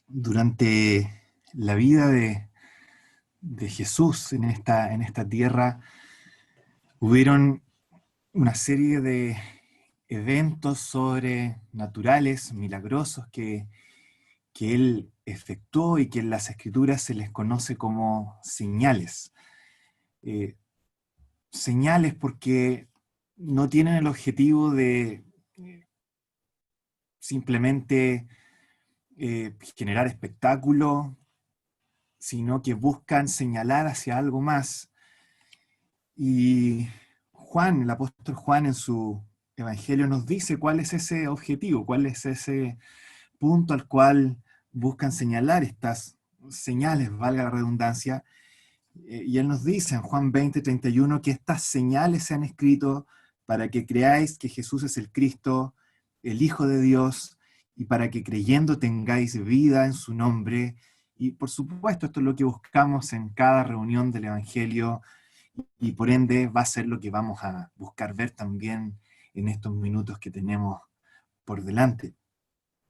Durante la vida de Jesús en esta tierra, hubieron una serie de eventos sobrenaturales, milagrosos, que él efectuó y que en las escrituras se les conoce como señales. Eh, Señales porque no tienen el objetivo de simplemente generar espectáculo, sino que buscan señalar hacia algo más. Y Juan, el apóstol Juan en su evangelio nos dice cuál es ese objetivo, cuál es ese punto al cual buscan señalar estas señales, valga la redundancia. Y él nos dice en Juan 20:31 que estas señales se han escrito para que creáis que Jesús es el Cristo, el Hijo de Dios, y para que creyendo tengáis vida en su nombre. Y por supuesto, esto es lo que buscamos en cada reunión del Evangelio, y por ende va a ser lo que vamos a buscar ver también en estos minutos que tenemos por delante.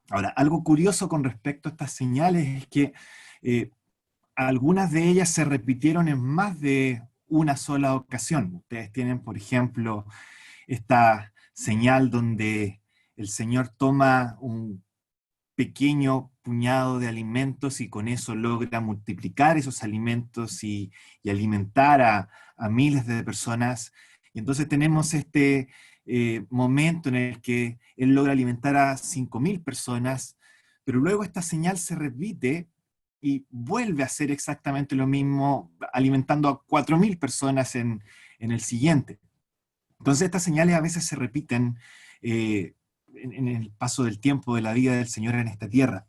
Ahora, algo curioso con respecto a estas señales es que eh, algunas de ellas se repitieron en más de una sola ocasión. Ustedes tienen, por ejemplo, esta señal donde el Señor toma un pequeño puñado de alimentos y con eso logra multiplicar esos alimentos y alimentar a miles de personas. Y entonces tenemos este momento en el que Él logra alimentar a 5.000 personas, pero luego esta señal se repite y vuelve a hacer exactamente lo mismo, alimentando a 4.000 personas en el siguiente. Entonces estas señales a veces se repiten en el paso del tiempo de la vida del Señor en esta tierra.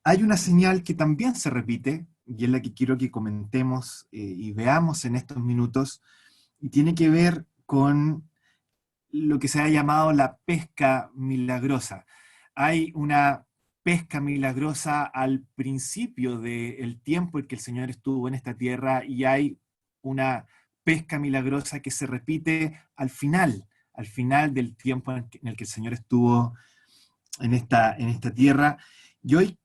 Hay una señal que también se repite, y es la que quiero que comentemos y veamos en estos minutos, y tiene que ver con lo que se ha llamado la pesca milagrosa. Hay una pesca milagrosa al principio del tiempo en que el Señor estuvo en esta tierra, y hay una pesca milagrosa que se repite al final del tiempo en el que el Señor estuvo en esta tierra. Y hoy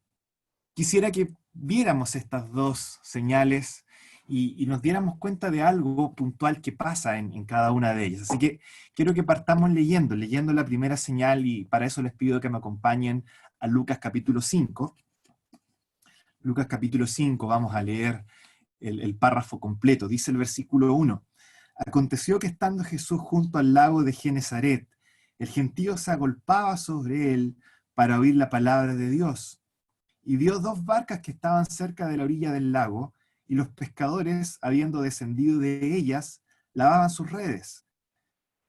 quisiera que viéramos estas dos señales y nos diéramos cuenta de algo puntual que pasa en cada una de ellas. Así que quiero que partamos leyendo la primera señal, y para eso les pido que me acompañen a Lucas capítulo 5. Lucas capítulo 5, vamos a leer el párrafo completo. Dice el versículo 1. Aconteció que estando Jesús junto al lago de Genezaret, el gentío se agolpaba sobre él para oír la palabra de Dios. Y vio dos barcas que estaban cerca de la orilla del lago, y los pescadores, habiendo descendido de ellas, lavaban sus redes.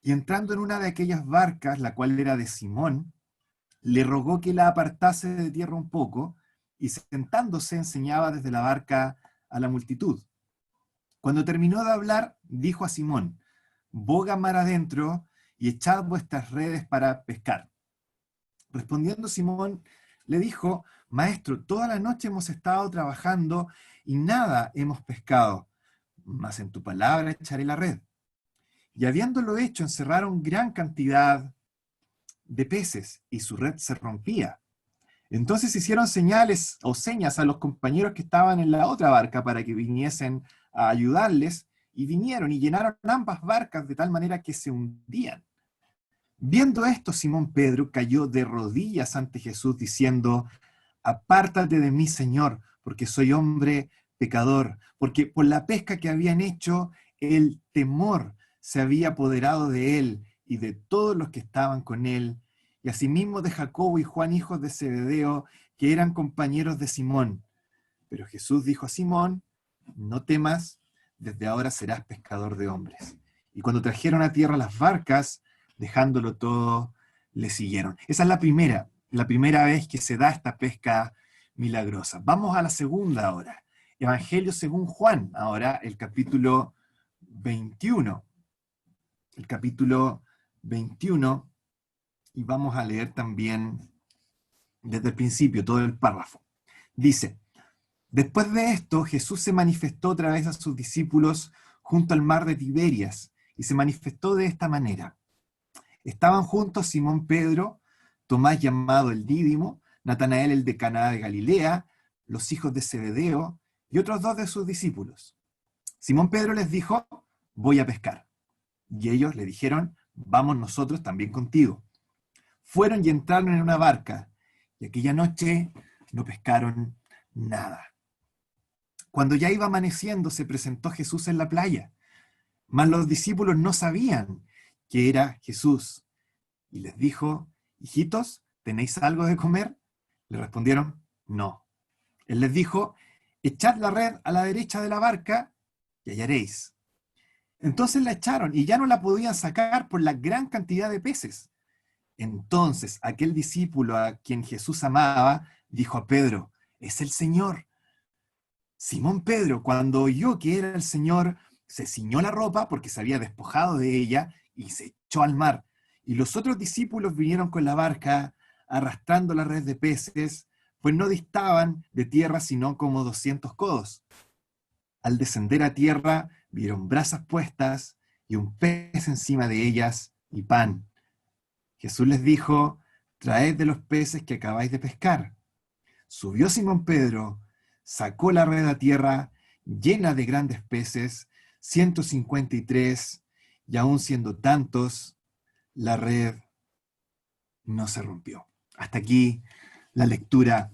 Y entrando en una de aquellas barcas, la cual era de Simón, le rogó que la apartase de tierra un poco, y sentándose enseñaba desde la barca a la multitud. Cuando terminó de hablar, dijo a Simón: boga mar adentro y echad vuestras redes para pescar. Respondiendo Simón, le dijo: Maestro, toda la noche hemos estado trabajando y nada hemos pescado, mas en tu palabra echaré la red. Y habiéndolo hecho, encerraron gran cantidad de peces y su red se rompía. Entonces hicieron señales o señas a los compañeros que estaban en la otra barca para que viniesen a ayudarles, y vinieron y llenaron ambas barcas de tal manera que se hundían. Viendo esto, Simón Pedro cayó de rodillas ante Jesús diciendo: apártate de mí, Señor, porque soy hombre pecador, porque por la pesca que habían hecho, el temor se había apoderado de él y de todos los que estaban con él, y asimismo de Jacobo y Juan, hijos de Zebedeo, que eran compañeros de Simón. Pero Jesús dijo a Simón: no temas, desde ahora serás pescador de hombres. Y cuando trajeron a tierra las barcas, dejándolo todo, le siguieron. Esa es la primera vez que se da esta pesca milagrosa. Vamos a la segunda ahora. Evangelio según Juan, ahora el capítulo 21. El capítulo 21, y vamos a leer también desde el principio todo el párrafo. Dice: después de esto, Jesús se manifestó otra vez a sus discípulos junto al mar de Tiberias, y se manifestó de esta manera. Estaban juntos Simón Pedro, Tomás llamado el Dídimo, Natanael el de Caná de Galilea, los hijos de Zebedeo y otros 2 de sus discípulos. Simón Pedro les dijo, voy a pescar. Y ellos le dijeron, vamos nosotros también contigo. Fueron y entraron en una barca, y aquella noche no pescaron nada. Cuando ya iba amaneciendo, se presentó Jesús en la playa, mas los discípulos no sabían que era Jesús. Y les dijo, hijitos, ¿tenéis algo de comer? Le respondieron, no. Él les dijo, echad la red a la derecha de la barca y hallaréis. Entonces la echaron y ya no la podían sacar por la gran cantidad de peces. Entonces aquel discípulo a quien Jesús amaba dijo a Pedro, es el Señor. Simón Pedro, cuando oyó que era el Señor, se ciñó la ropa porque se había despojado de ella y se echó al mar. Y los otros discípulos vinieron con la barca arrastrando la red de peces, pues no distaban de tierra sino como 200 codos. Al descender a tierra, vieron brasas puestas y un pez encima de ellas y pan. Jesús les dijo, traed de los peces que acabáis de pescar. Subió Simón Pedro, sacó la red a tierra llena de grandes peces, 153, y aun siendo tantos, la red no se rompió. Hasta aquí la lectura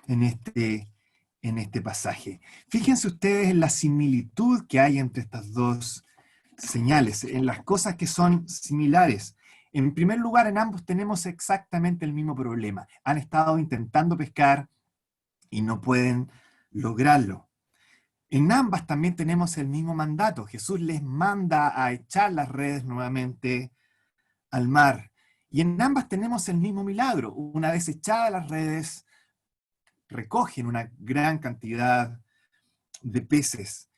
en este pasaje. Fíjense ustedes en la similitud que hay entre estas dos señales, en las cosas que son similares. En primer lugar, en ambos tenemos exactamente el mismo problema. Han estado intentando pescar y no pueden lograrlo. En ambas también tenemos el mismo mandato. Jesús les manda a echar las redes nuevamente al mar. Y en ambas tenemos el mismo milagro. Una vez echadas las redes, recogen una gran cantidad de peces.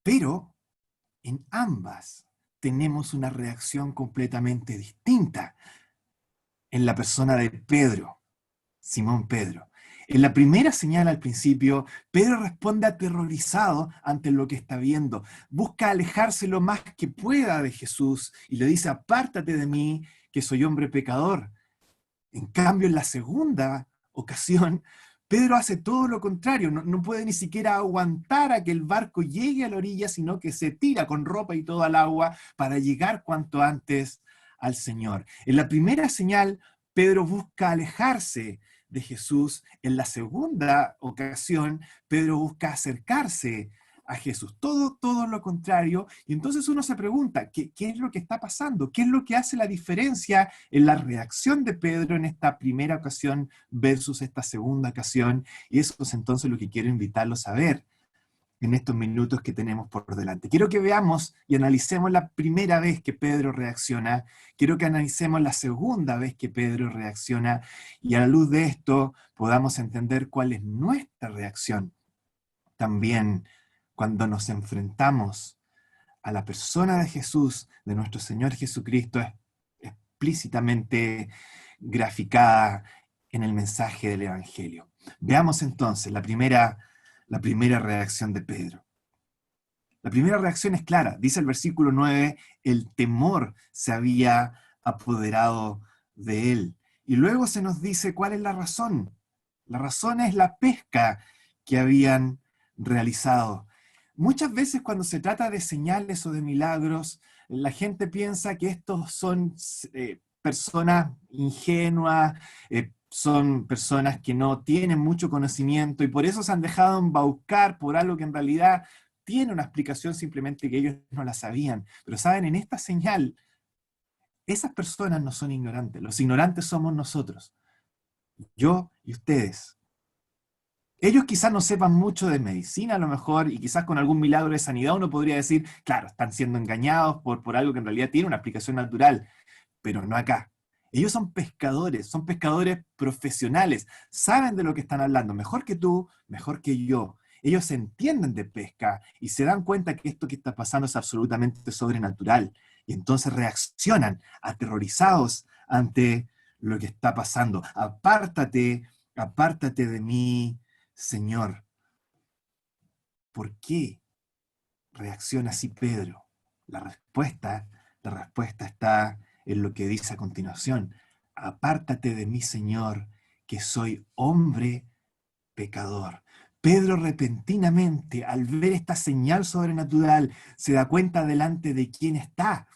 Pero en ambas tenemos una reacción completamente distinta en la persona de Pedro, Simón Pedro. En la primera señal al principio, Pedro responde aterrorizado ante lo que está viendo. Busca alejarse lo más que pueda de Jesús y le dice, apártate de mí, que soy hombre pecador. En cambio, en la segunda ocasión, Pedro hace todo lo contrario. No puede ni siquiera aguantar a que el barco llegue a la orilla, sino que se tira con ropa y todo al agua para llegar cuanto antes al Señor. En la primera señal, Pedro busca alejarse de Jesús. En la segunda ocasión, Pedro busca acercarse a Jesús. Todo lo contrario. Y entonces uno se pregunta, ¿qué es lo que está pasando? ¿Qué es lo que hace la diferencia en la reacción de Pedro en esta primera ocasión versus esta segunda ocasión? Y eso es entonces lo que quiero invitarlos a ver en estos minutos que tenemos por delante. Quiero que veamos y analicemos la primera vez que Pedro reacciona, quiero que analicemos la segunda vez que Pedro reacciona y a la luz de esto podamos entender cuál es nuestra reacción también cuando nos enfrentamos a la persona de Jesús, de nuestro Señor Jesucristo, explícitamente graficada en el mensaje del Evangelio. Veamos entonces la primera reacción de Pedro. La primera reacción es clara. Dice el versículo 9, el temor se había apoderado de él. Y luego se nos dice cuál es la razón. La razón es la pesca que habían realizado. Muchas veces cuando se trata de señales o de milagros, la gente piensa que estos son personas ingenuas, son personas que no tienen mucho conocimiento y por eso se han dejado embaucar por algo que en realidad tiene una explicación, simplemente que ellos no la sabían. Pero saben, en esta señal, esas personas no son ignorantes, los ignorantes somos nosotros, yo y ustedes. Ellos quizás no sepan mucho de medicina a lo mejor, y quizás con algún milagro de sanidad uno podría decir, claro, están siendo engañados por algo que en realidad tiene una explicación natural, pero no acá. Ellos son pescadores profesionales, saben de lo que están hablando, mejor que tú, mejor que yo. Ellos entienden de pesca y se dan cuenta que esto que está pasando es absolutamente sobrenatural. Y entonces reaccionan aterrorizados ante lo que está pasando. Apártate de mí, Señor. ¿Por qué reacciona así Pedro? La respuesta, la respuesta está en lo que dice a continuación. Apártate de mí, Señor, que soy hombre pecador. Pedro repentinamente, al ver esta señal sobrenatural, se da cuenta delante de quién está.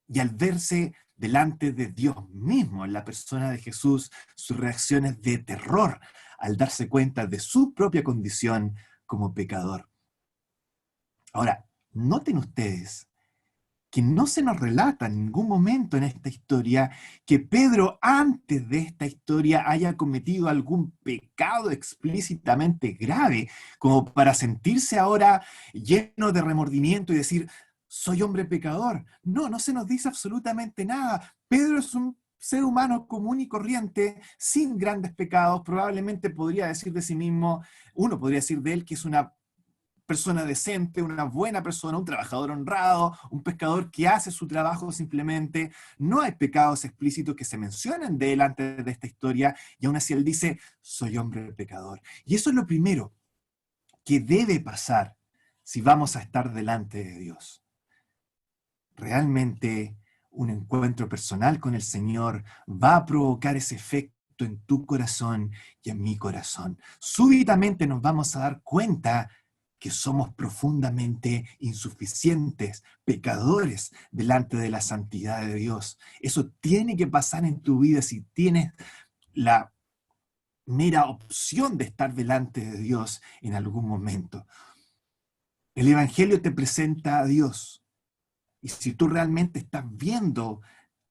Y al verse delante de Dios mismo, en la persona de Jesús, su reacción es de terror al darse cuenta de su propia condición como pecador. Ahora, noten ustedes que no se nos relata en ningún momento en esta historia que Pedro antes de esta historia haya cometido algún pecado explícitamente grave, como para sentirse ahora lleno de remordimiento y decir, soy hombre pecador. No, no se nos dice absolutamente nada. Pedro es un ser humano común y corriente, sin grandes pecados. Probablemente podría decir de sí mismo, uno podría decir de él que es una persona decente, una buena persona, un trabajador honrado, un pescador que hace su trabajo simplemente. No hay pecados explícitos que se mencionen de él antes de esta historia, y aún así él dice, soy hombre pecador. Y eso es lo primero que debe pasar si vamos a estar delante de Dios. Realmente un encuentro personal con el Señor va a provocar ese efecto en tu corazón y en mi corazón. Súbitamente nos vamos a dar cuenta que somos profundamente insuficientes, pecadores delante de la santidad de Dios. Eso tiene que pasar en tu vida si tienes la mera opción de estar delante de Dios en algún momento. El Evangelio te presenta a Dios. Y si tú realmente estás viendo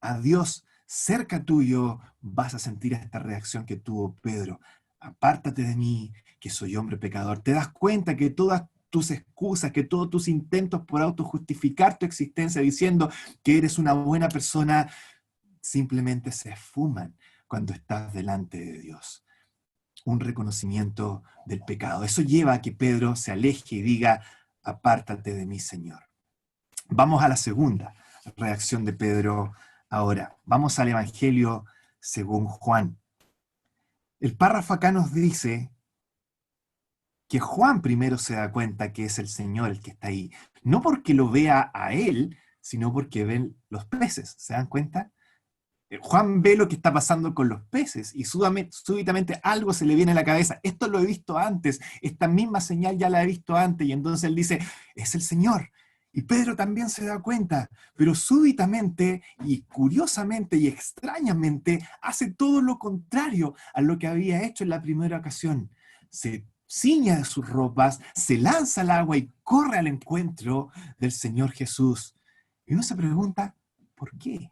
a Dios cerca tuyo, vas a sentir esta reacción que tuvo Pedro. Apártate de mí, que soy hombre pecador. Te das cuenta que todas tus excusas, que todos tus intentos por autojustificar tu existencia diciendo que eres una buena persona, simplemente se esfuman cuando estás delante de Dios. Un reconocimiento del pecado. Eso lleva a que Pedro se aleje y diga, apártate de mí, Señor. Vamos a la segunda reacción de Pedro ahora. Vamos al Evangelio según Juan. El párrafo acá nos dice que Juan primero se da cuenta que es el Señor el que está ahí. No porque lo vea a él, sino porque ven los peces. ¿Se dan cuenta? Juan ve lo que está pasando con los peces y súbitamente algo se le viene a la cabeza. Esto lo he visto antes, esta misma señal ya la he visto antes, y entonces él dice, es el Señor. Y Pedro también se da cuenta, pero súbitamente y curiosamente y extrañamente hace todo lo contrario a lo que había hecho en la primera ocasión. Se ciña de sus ropas, se lanza al agua y corre al encuentro del Señor Jesús. Y uno se pregunta, ¿por qué?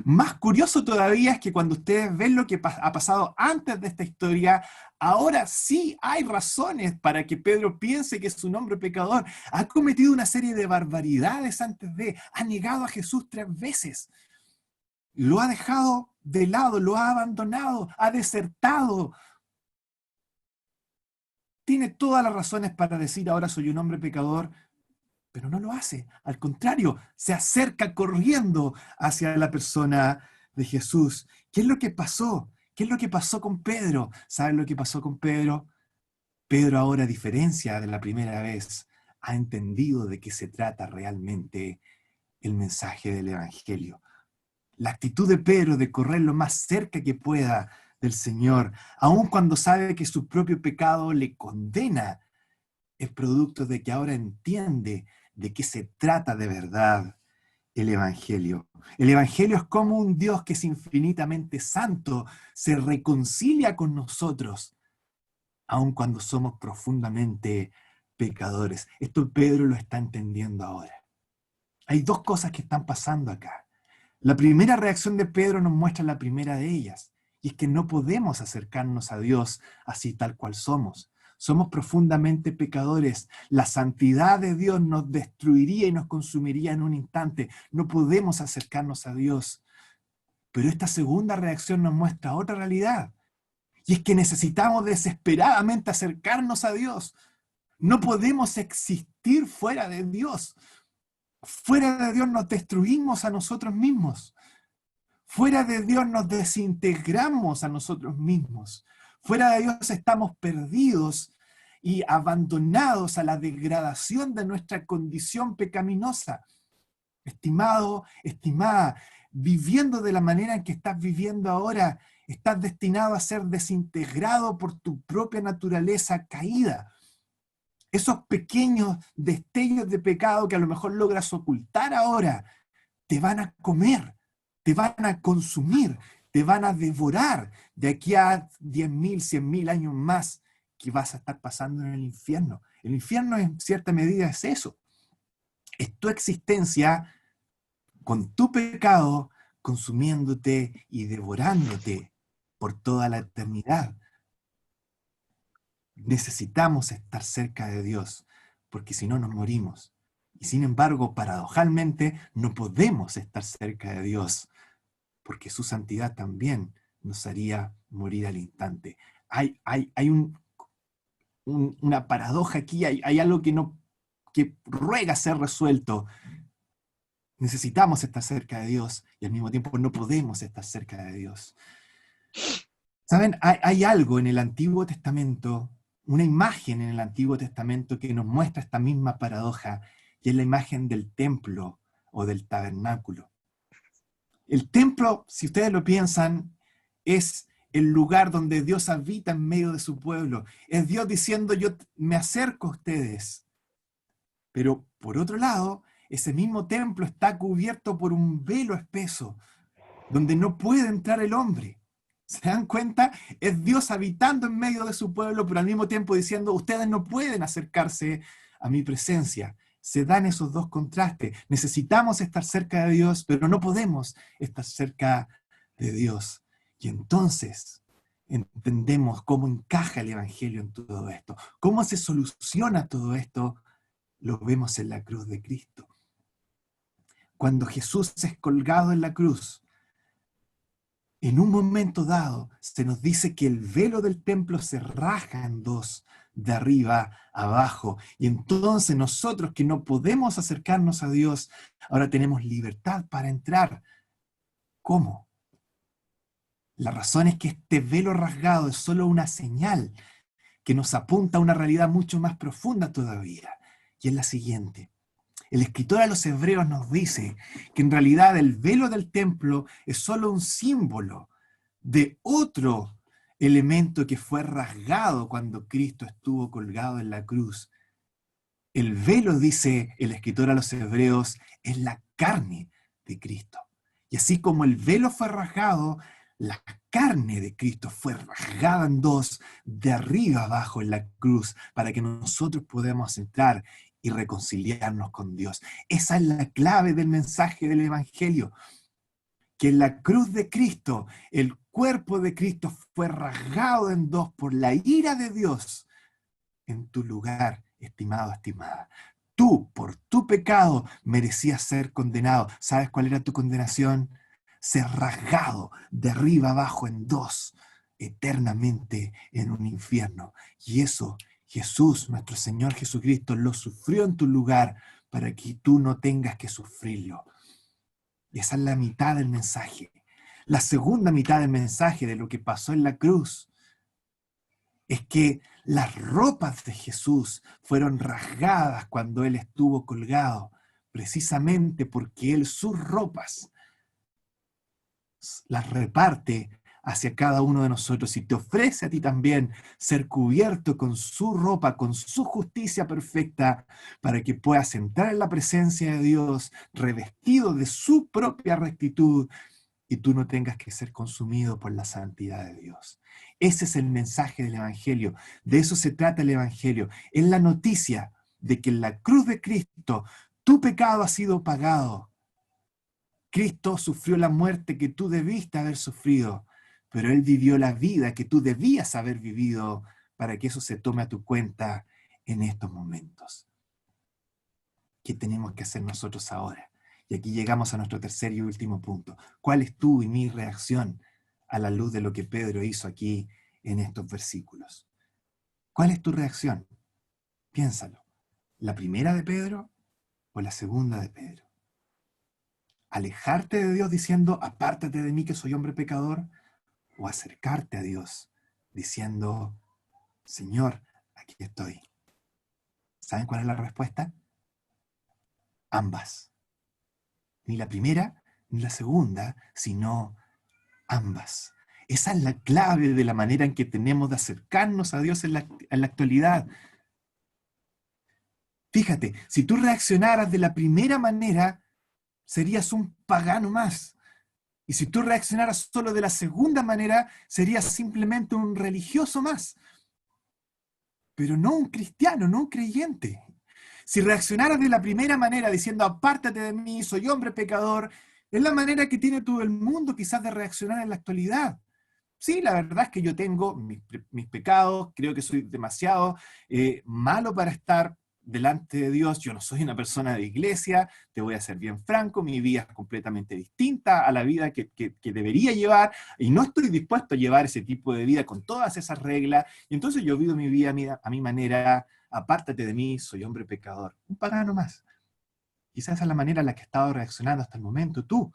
Más curioso todavía es que cuando ustedes ven lo que ha pasado antes de esta historia, ahora sí hay razones para que Pedro piense que es un hombre pecador. Ha cometido una serie de barbaridades antes ha negado a Jesús 3 veces. Lo ha dejado de lado, lo ha abandonado, ha desertado. Tiene todas las razones para decir ahora soy un hombre pecador, pero no lo hace. Al contrario, se acerca corriendo hacia la persona de Jesús. ¿Qué es lo que pasó? ¿Qué es lo que pasó con Pedro? ¿Saben lo que pasó con Pedro? Pedro ahora, a diferencia de la primera vez, ha entendido de qué se trata realmente el mensaje del Evangelio. La actitud de Pedro de correr lo más cerca que pueda del Señor, aun cuando sabe que su propio pecado le condena, es producto de que ahora entiende de qué se trata de verdad el Evangelio. El Evangelio es como un Dios que es infinitamente santo, se reconcilia con nosotros, aun cuando somos profundamente pecadores. Esto Pedro lo está entendiendo ahora. Hay dos cosas que están pasando acá. La primera reacción de Pedro nos muestra la primera de ellas, y es que no podemos acercarnos a Dios así tal cual somos. Somos profundamente pecadores. La santidad de Dios nos destruiría y nos consumiría en un instante. No podemos acercarnos a Dios. Pero esta segunda reacción nos muestra otra realidad. Y es que necesitamos desesperadamente acercarnos a Dios. No podemos existir fuera de Dios. Fuera de Dios nos destruimos a nosotros mismos. Fuera de Dios nos desintegramos a nosotros mismos. Fuera de Dios estamos perdidos y abandonados a la degradación de nuestra condición pecaminosa. Estimado, estimada, viviendo de la manera en que estás viviendo ahora, estás destinado a ser desintegrado por tu propia naturaleza caída. Esos pequeños destellos de pecado que a lo mejor logras ocultar ahora, te van a comer, te van a consumir, te van a devorar de aquí a 10.000, 100.000 años más que vas a estar pasando en el infierno. El infierno en cierta medida es eso. Es tu existencia con tu pecado consumiéndote y devorándote por toda la eternidad. Necesitamos estar cerca de Dios, porque si no nos morimos. Y sin embargo, paradojalmente, no podemos estar cerca de Dios, porque su santidad también nos haría morir al instante. Hay una paradoja aquí, hay algo que ruega ser resuelto. Necesitamos estar cerca de Dios y al mismo tiempo no podemos estar cerca de Dios. ¿Saben? Hay algo en el Antiguo Testamento, una imagen en el Antiguo Testamento que nos muestra esta misma paradoja, y es la imagen del templo o del tabernáculo. El templo, si ustedes lo piensan, es el lugar donde Dios habita en medio de su pueblo. Es Dios diciendo, yo me acerco a ustedes. Pero por otro lado, ese mismo templo está cubierto por un velo espeso, donde no puede entrar el hombre. ¿Se dan cuenta? Es Dios habitando en medio de su pueblo, pero al mismo tiempo diciendo, ustedes no pueden acercarse a mi presencia. Se dan esos dos contrastes. Necesitamos estar cerca de Dios, pero no podemos estar cerca de Dios. Y entonces entendemos cómo encaja el Evangelio en todo esto. ¿Cómo se soluciona todo esto? Lo vemos en la cruz de Cristo. Cuando Jesús es colgado en la cruz, en un momento dado se nos dice que el velo del templo se raja en dos, de arriba a abajo. Y entonces nosotros que no podemos acercarnos a Dios, ahora tenemos libertad para entrar. ¿Cómo? La razón es que este velo rasgado es solo una señal que nos apunta a una realidad mucho más profunda todavía. Y es la siguiente. El escritor a los Hebreos nos dice que en realidad el velo del templo es solo un símbolo de otro elemento que fue rasgado cuando Cristo estuvo colgado en la cruz. El velo, dice el escritor a los Hebreos, es la carne de Cristo. Y así como el velo fue rasgado, la carne de Cristo fue rasgada en dos, de arriba abajo en la cruz, para que nosotros podamos entrar y reconciliarnos con Dios. Esa es la clave del mensaje del Evangelio, que en la cruz de Cristo, el cuerpo de Cristo fue rasgado en dos por la ira de Dios en tu lugar, estimado, estimada. Tú, por tu pecado, merecías ser condenado. ¿Sabes cuál era tu condenación? Ser rasgado de arriba abajo en dos, eternamente en un infierno. Y eso Jesús, nuestro Señor Jesucristo, lo sufrió en tu lugar para que tú no tengas que sufrirlo. Y esa es la mitad del mensaje. La segunda mitad del mensaje de lo que pasó en la cruz es que las ropas de Jesús fueron rasgadas cuando Él estuvo colgado, precisamente porque Él sus ropas las reparte hacia cada uno de nosotros y te ofrece a ti también ser cubierto con su ropa, con su justicia perfecta, para que puedas entrar en la presencia de Dios revestido de su propia rectitud y tú no tengas que ser consumido por la santidad de Dios. Ese es el mensaje del Evangelio. De eso se trata el Evangelio. Es la noticia de que en la cruz de Cristo tu pecado ha sido pagado. Cristo sufrió la muerte que tú debiste haber sufrido, pero Él vivió la vida que tú debías haber vivido para que eso se tome a tu cuenta en estos momentos. ¿Qué tenemos que hacer nosotros ahora? Y aquí llegamos a nuestro tercer y último punto. ¿Cuál es tu y mi reacción a la luz de lo que Pedro hizo aquí en estos versículos? ¿Cuál es tu reacción? Piénsalo. ¿La primera de Pedro o la segunda de Pedro? ¿Alejarte de Dios diciendo, apártate de mí que soy hombre pecador? ¿O acercarte a Dios diciendo, Señor, aquí estoy? ¿Saben cuál es la respuesta? Ambas. ni la primera ni la segunda, sino ambas. Esa es la clave de la manera en que tenemos de acercarnos a Dios en la actualidad. Fíjate, si tú reaccionaras de la primera manera, serías un pagano más. Y si tú reaccionaras solo de la segunda manera, serías simplemente un religioso más. Pero no un cristiano, no un creyente. Si reaccionaras de la primera manera, diciendo, apártate de mí, soy hombre pecador, es la manera que tiene todo el mundo quizás de reaccionar en la actualidad. Sí, la verdad es que yo tengo mis pecados, creo que soy demasiado malo para estar delante de Dios, yo no soy una persona de iglesia, te voy a ser bien franco, mi vida es completamente distinta a la vida que debería llevar, y no estoy dispuesto a llevar ese tipo de vida con todas esas reglas, y entonces yo vivo mi vida a mi manera, apártate de mí, soy hombre pecador, un pagano más. Quizás esa es la manera en la que he estado reaccionando hasta el momento tú.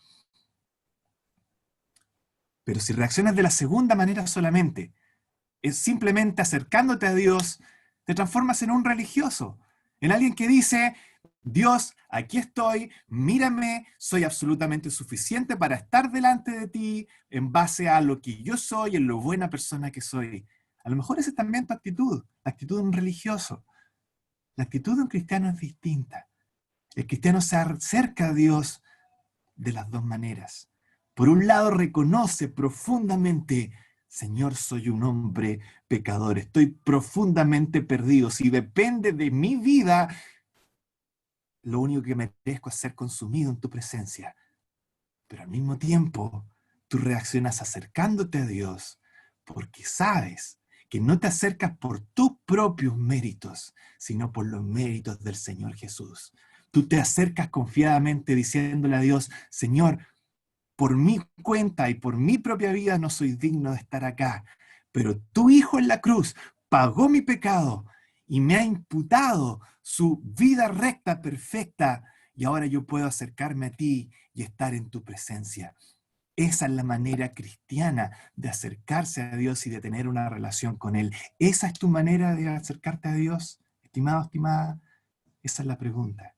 Pero si reaccionas de la segunda manera solamente, es simplemente acercándote a Dios, te transformas en un religioso, en alguien que dice, Dios, aquí estoy, mírame, soy absolutamente suficiente para estar delante de ti en base a lo que yo soy, en lo buena persona que soy. A lo mejor esa es también tu actitud, la actitud de un religioso. La actitud de un cristiano es distinta. El cristiano se acerca a Dios de las dos maneras. Por un lado, reconoce profundamente, Señor, soy un hombre pecador, estoy profundamente perdido. Si depende de mi vida, lo único que merezco es ser consumido en tu presencia. Pero al mismo tiempo, tú reaccionas acercándote a Dios porque sabes que no te acercas por tus propios méritos, sino por los méritos del Señor Jesús. Tú te acercas confiadamente diciéndole a Dios, Señor, por mi cuenta y por mi propia vida no soy digno de estar acá, pero tu Hijo en la cruz pagó mi pecado y me ha imputado su vida recta, perfecta, y ahora yo puedo acercarme a ti y estar en tu presencia. Esa es la manera cristiana de acercarse a Dios y de tener una relación con Él. ¿Esa es tu manera de acercarte a Dios, estimado, estimada? Esa es la pregunta.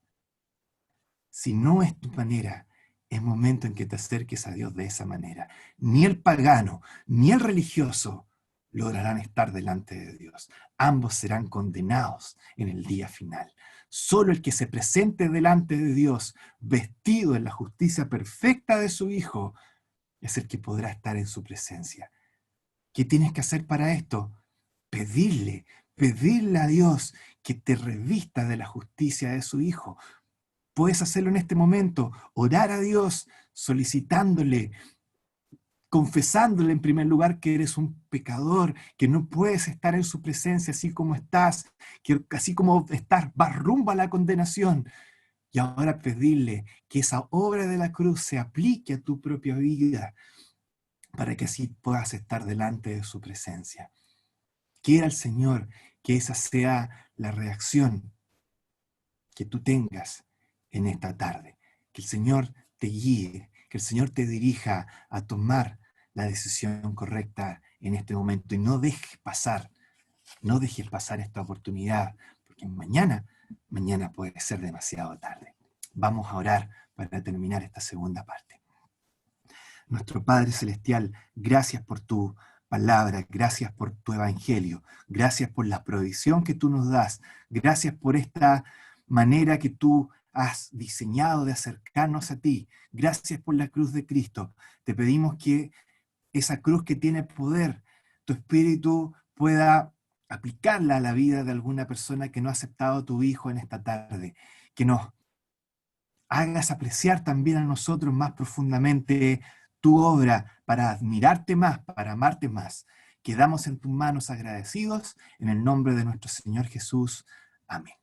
Si no es tu manera, es momento en que te acerques a Dios de esa manera. Ni el pagano, ni el religioso lograrán estar delante de Dios. Ambos serán condenados en el día final. Solo el que se presente delante de Dios, vestido en la justicia perfecta de su Hijo, es el que podrá estar en su presencia. ¿Qué tienes que hacer para esto? Pedirle, pedirle a Dios que te revista de la justicia de su Hijo. Puedes hacerlo en este momento, orar a Dios, solicitándole, confesándole en primer lugar que eres un pecador, que no puedes estar en su presencia así como estás, que así como estás, vas rumbo a la condenación. Y ahora pedirle que esa obra de la cruz se aplique a tu propia vida para que así puedas estar delante de su presencia. Quiera el Señor que esa sea la reacción que tú tengas en esta tarde. Que el Señor te guíe, que el Señor te dirija a tomar la decisión correcta en este momento y no dejes pasar esta oportunidad, porque mañana puede ser demasiado tarde. Vamos a orar para terminar esta segunda parte. Nuestro Padre Celestial, gracias por tu palabra, gracias por tu evangelio, gracias por la provisión que tú nos das, gracias por esta manera que tú has diseñado de acercarnos a ti, gracias por la cruz de Cristo. Te pedimos que esa cruz que tiene poder, tu Espíritu pueda aplicarla a la vida de alguna persona que no ha aceptado a tu Hijo en esta tarde, que nos hagas apreciar también a nosotros más profundamente tu obra para admirarte más, para amarte más. Quedamos en tus manos agradecidos en el nombre de nuestro Señor Jesús. Amén.